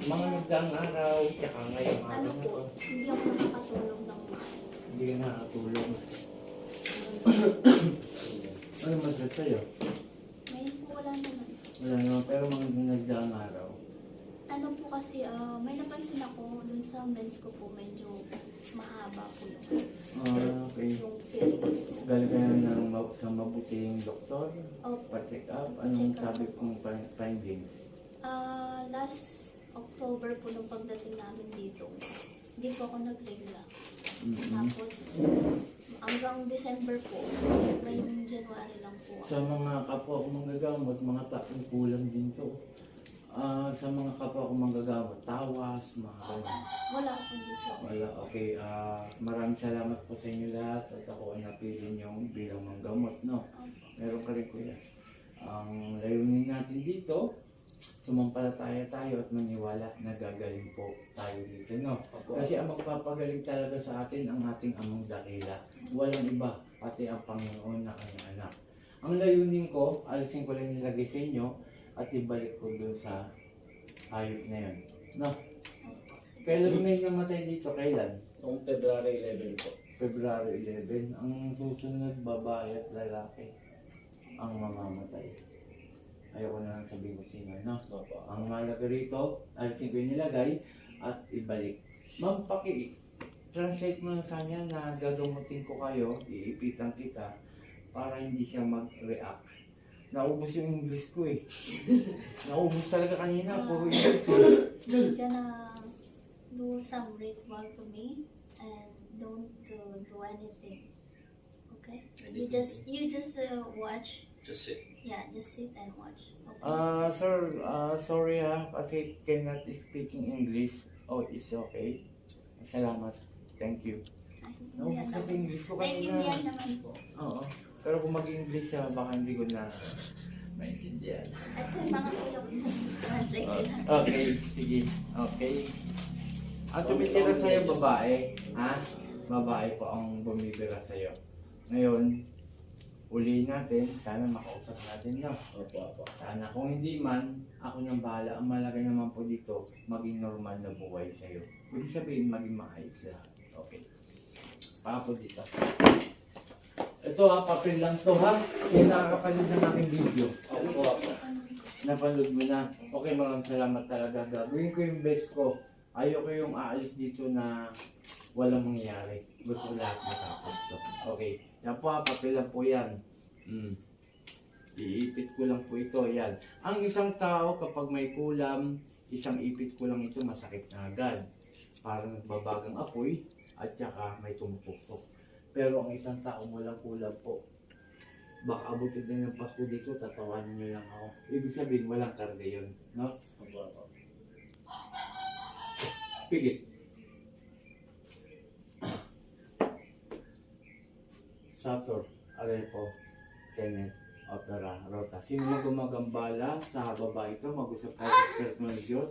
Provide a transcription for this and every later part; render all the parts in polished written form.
Mga nagdaang araw, tsaka ngayong Ano araw na po, to. hindi ako nakakatulog ng maayos. Hindi ka nakatulog. Ano masakit sa'yo? Ngayon po wala naman. Wala naman, pero mga nagdaang araw. Ano po kasi, may napansin ako dun sa mens ko po, medyo mahaba po Okay. yung period ko. Galing ka na sa mabuting doktor? Opo. Pa-check up? Anong Pa-check up sabi po. kong findings? Last October po nung pagdating namin dito, hindi po ako nagregla. Mm-hmm. Tapos, hanggang December po, ngayong January lang po ako. Sa mga kapwa ko manggagamot, mga taong kulang din to. Sa mga kapwa ko manggagamot, tawas, mga ganyan. Wala ako hindi po. Wala, okay. Maraming salamat po sa inyo lahat at ako ay napili niyo bilang manggamot, no? Meron ka rin kuya. Ang layunin natin dito, sumampalataya tayo at maniwala na gagaling po tayo dito, no? Kasi ang magpapagaling talaga sa atin ang ating amang dakila. Walang iba, pati ang Panginoon na kanyang anak. Ang layunin ko, alisin ko lang nilagay sa inyo at ibalik ko doon sa hayop na yun. No? Kailan may namatay dito? Kailan? Noong February 11 po. February 11. Ang susunod, babae at lalaki ang mamamatay. Ayoko na lang sabihin ko sino, no? Opo. Ang malaga rito, alisin ko yung nilagay at ibalik. Ma'am, translate mo na sa kanya na gagamutin ko kayo, iipitan kita para hindi siya mag-react. Naubos yung English ko eh. Naubos talaga kanina, puro English eh. You're gonna do some ritual to me and don't do anything. Okay? You just watch. Just sit. Yeah, just sit and watch. Okay? Sir, sorry kasi cannot speaking English. Oh, it's okay. Salamat. Thank you. Naubos Naiintindihan kasi naman. English ko Naiintindihan kanina. naman po. Oo. Pero kung mag-English siya, baka hindi ko na maintindihan. At kung mga kuya ko, translate ko lang. Okay, sige. Okay. Ang tumitira sa'yo, babae. Ha? Babae po ang bumibira sa'yo. Ngayon, uli natin. Sana makausap natin, no? Opo. Sana kung hindi man, ako nang bahala. Ang malaga naman po dito, maging normal na buhay sa'yo. Ibig sabihin, maging maayos lahat. Okay. Papo dito. Ito papel lang to ha. Yung nakakapanood ng aking video. Opo. Napanood mo na. Okay, maraming salamat talaga. Gagawin ko yung best ko. Ayoko yung aalis dito na walang mangyayari. Gusto ko lahat matapos to. Okay. Yan po papel lang po yan. Iipit ko lang po ito. Yan. Ang isang tao kapag may kulam, isang ipit ko lang ito masakit na agad. Parang nagbabagang apoy at saka may tumupusok. Pero ang isang tao walang kulam po. Baka abutin din ng Pasko dito, tatawanin nyo lang ako. Ibig sabihin, walang karga yun. No? Opo. Pigit. Sator, Arepo, Kenneth, Opera, Rota. Sino mo gumagambala sa baba ito? Mag-usap tayo sa Espiritu ng Diyos.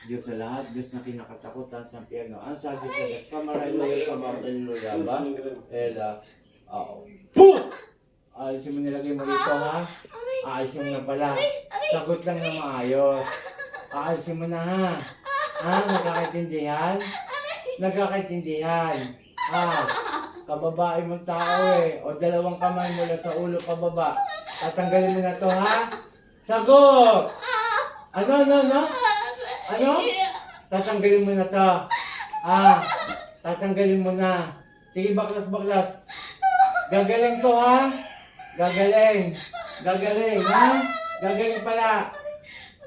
Diyos sa lahat, Diyos na kinakatakutan sa piano. Ang sa Diyos sa Diyos, kamaray loyal ka ba? Ba? Ela, oo. Boom! Alisin mo nilagay mo rito ha? Aalisin mo na pala. Sagot lang na maayos. Aalisin mo na ha? Ha? Nagkakaintindihan? Nagkakaintindihan. Ha? Kababae mong tao eh. O dalawang kamay mula sa ulo pababa. Tatanggalin mo na to ha? Sagot! Ano? Ano? Tatanggalin mo na to. Tatanggalin mo na. Sige, baklas. Gagaling to ha? Gagaling, ha? Gagaling pala.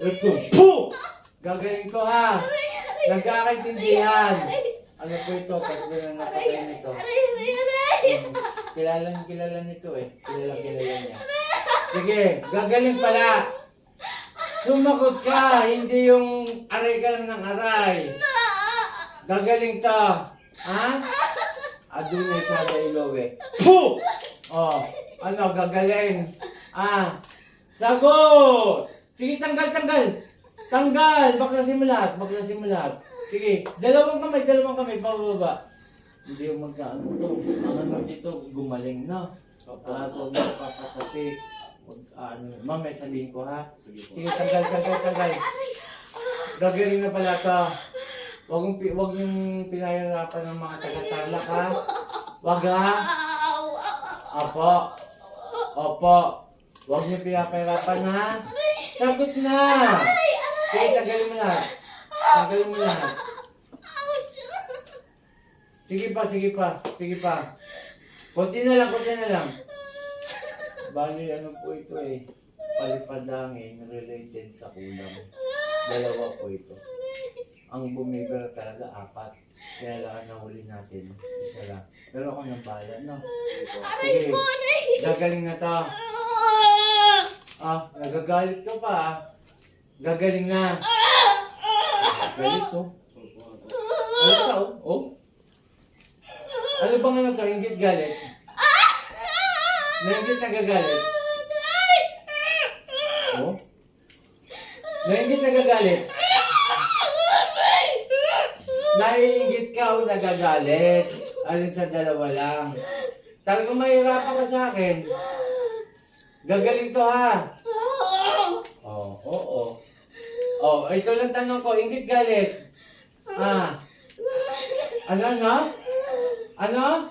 Ito, boom! Gagaling to ha? Nagkakaintindihan. Ano po ito? Tapos na napatay nito. Kilala nito eh. Kilala niya. Sige, gagaling pala. Sumagot ka, hindi yung aray ka lang ng aray. Gagaling to. Ha? Adunay sa dailowe. Puh! Oh, ano, gagaling. Sagot! Sige, tanggal. Baklasin mo lahat. Sige, dalawang kamay, pababa. Hindi yung magkaano to. Ang ano dito, gumaling na. Huwag mo papatapik. Ma'am, may sabihin ko ha. Sige po. Sige, tanggal. Gagaling na pala to. Wag yung pinahirapan ng mga taga-tarlac ha. Wag ha. Opo. Opo. Wag niyo pinapahirapan ha. Sagot na. Sige, tagalin mo na. Tagalin mo na. Sige pa, sige pa. Sige pa. Kunti na lang. Bali, ano po ito eh. Palipadangin related sa kulang. Dalawa po ito. Ang bumibira talaga, 4. Kaya lang nahuli natin. Isa lang. Pero ako nang bala, no? Sige, gagaling na to. Nagagalit ka pa ah. Gagaling na. Galit to. Ano ka oh? Ano bang ano to? Ingit galit? Naingit nagagalit? Oh? Naingit nagagalit? Naiingit ka o nagagalit? Alin sa dalawa lang? Talagang mahirapan ka sa akin. Gagaling to ha? Oo. Ito lang tanong ko, ingit galit? Ano?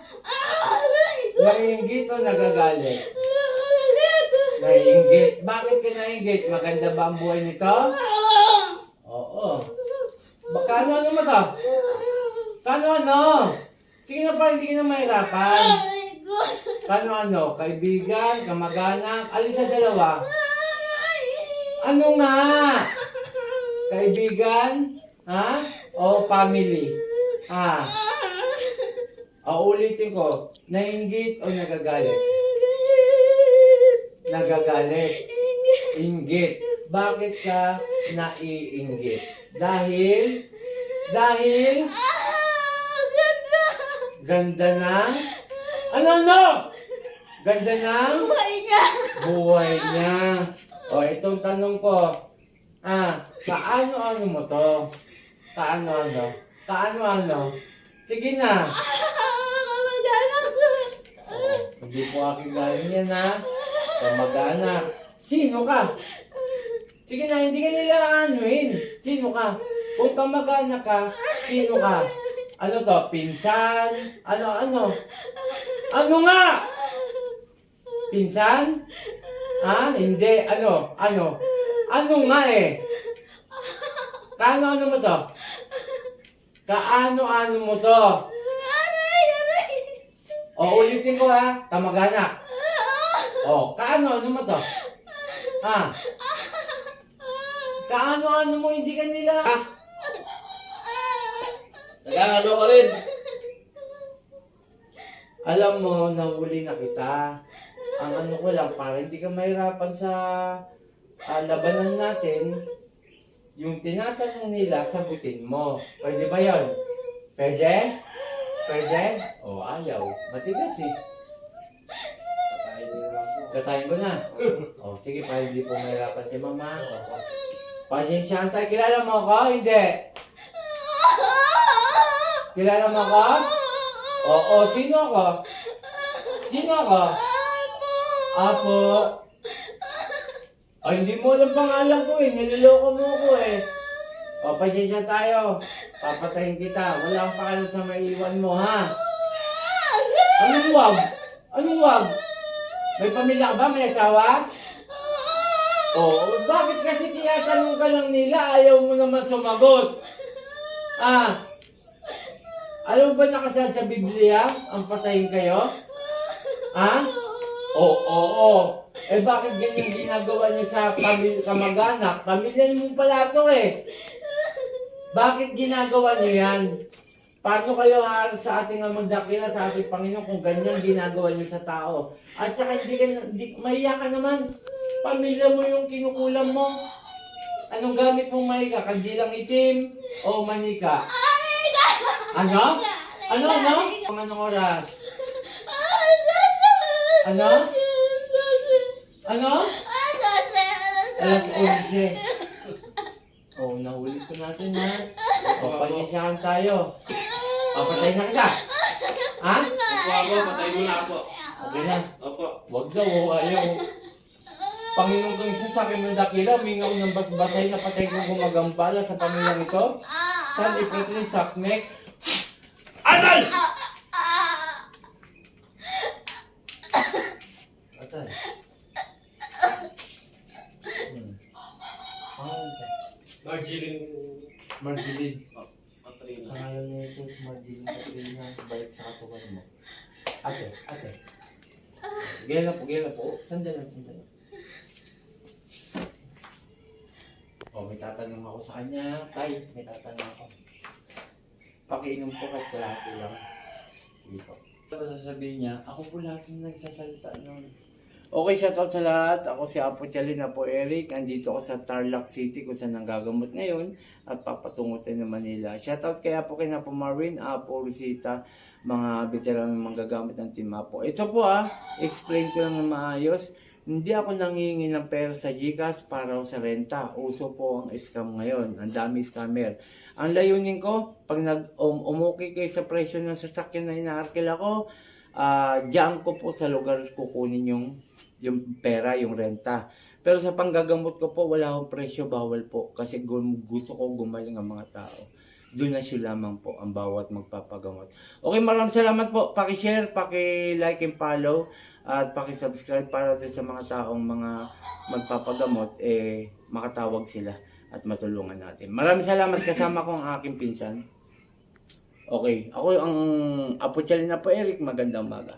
Naiingit o nagagalit? Naiingit. Bakit ka naiingit? Maganda ba ang buhay nito? Oo. Kano mo to? Kano? Sige na pa, hindi ka na mahirapan. Kano? Kaibigan, kamag-anak, alin sa dalawa? Ano nga? Kaibigan? Ha? O family? Ulitin ko. Nainggit o nagagalit? Nagagalit. Inggit. Bakit ka naiinggit? Dahil? Ganda ng? Ano? Ganda ng? Buhay niya. Itong tanong ko. Kaano-ano mo to? Kaano-ano? Sige na. Hindi po aking galing yan ha. Kamag-anak. Sino ka? Sige na, hindi ka nila anuhin. Sino ka? Kung kamag-anak ka, sino ka? Ano to? Pinsan? Ano? Ano nga? Pinsan? Hindi. Ano? Ano nga eh? Kaano-ano mo to? Kaano-ano mo to? Ulitin ko ha. Kamag-anak. Kaano-ano mo to? Kaano-ano mo hindi ka nila? Nagkakano ka rin. Alam mo, nahuli na kita. Ang ano ko lang, para hindi ka mahirapan sa labanan natin, yung tinatanong nila, sagutin mo. Pwede ba yun? Pwede? Ayaw. Matigas eh. Katayin ko na. Sige, para hindi po mahirapan si mama. Pasensyahan tayo. Kilala mo ako? Hindi. Kilala mo ako? Oo. Sino ako? Apo. Hindi mo alam pangalan ko eh. Niloloko mo ko eh. Pasensya tayo. Papatayin kita. Wala akong pakalan sa maiiwan mo, ha? Anong wag? May pamilya ka ba? May asawa? Bakit kasi tinatanong ka lang nila? Ayaw mo naman sumagot. Alam mo ba nakasaad sa Biblia? Ang patayin kayo? Oo. Bakit ganyan ginagawa niyo sa kamag-anak? Pamilya mo pala ito eh. Bakit ginagawa niyo yan? Paano kayo haharap sa ating amang dakila, sa ating Panginoon kung ganyan ginagawa niyo sa tao? At saka mahiya ka naman. Pamilya mo yung kinukulam mo. Anong gamit mong mahiga? Kandilang itim o manika? Ano? Anong oras? Ano? Alas 11. Nahuli ko natin ha. Panyasyahan tayo. Patayin na kita. Patayin mo na ako. Okay na. Opo. Wag daw, ayaw. Panginoon kong isa sa akin ng dakila, mingaw ng basbasay na patay kong gumagambala sa pamilyang ito. San ipretri sakmek. Atay! Atay. Marjeline. Marjeline. Katrina. Sa ngalan ni Jesus, Marjeline Katrina, balik sa katawan mo. Ate. Gela po. Sandali. May tatanong ako sa kanya. Tay, may tatanong ako. Pakiinom po kahit kalahati lang. Dito. Ano sasabihin niya? Ako po laging nagsasalita nun. Okay, shoutout sa lahat. Ako si Apo Chalin, Apo Eric. Andito ako sa Tarlac City kung saan nanggagamot ngayon at papatungo tayo ng Manila. Shoutout kay Apo kay Apo Marvin, Apo Rosita, mga veteran manggagamit ng Team Apo. Ito po explain ko lang na maayos. Hindi ako nangihingi ng pera sa GCash para sa renta. Uso po ang scam ngayon. Ang dami scammer. Ang layunin ko, pag umukay kayo sa presyo ng sasakyan na inaarkil ako, diyan ko po sa lugar kukunin yung pera, yung renta. Pero sa panggagamot ko po, wala akong presyo, bawal po. Kasi gusto ko gumaling ang mga tao. Donasyon lamang po ang bawat magpapagamot. Okay, maraming salamat po. Paki-share, paki-like and follow, at paki-subscribe para doon sa mga taong mga magpapagamot, makatawag sila at matulungan natin. Maraming salamat, kasama ko ang aking pinsan. Okay, ako ang Apo Chalin, Apo Eric. Magandang umaga.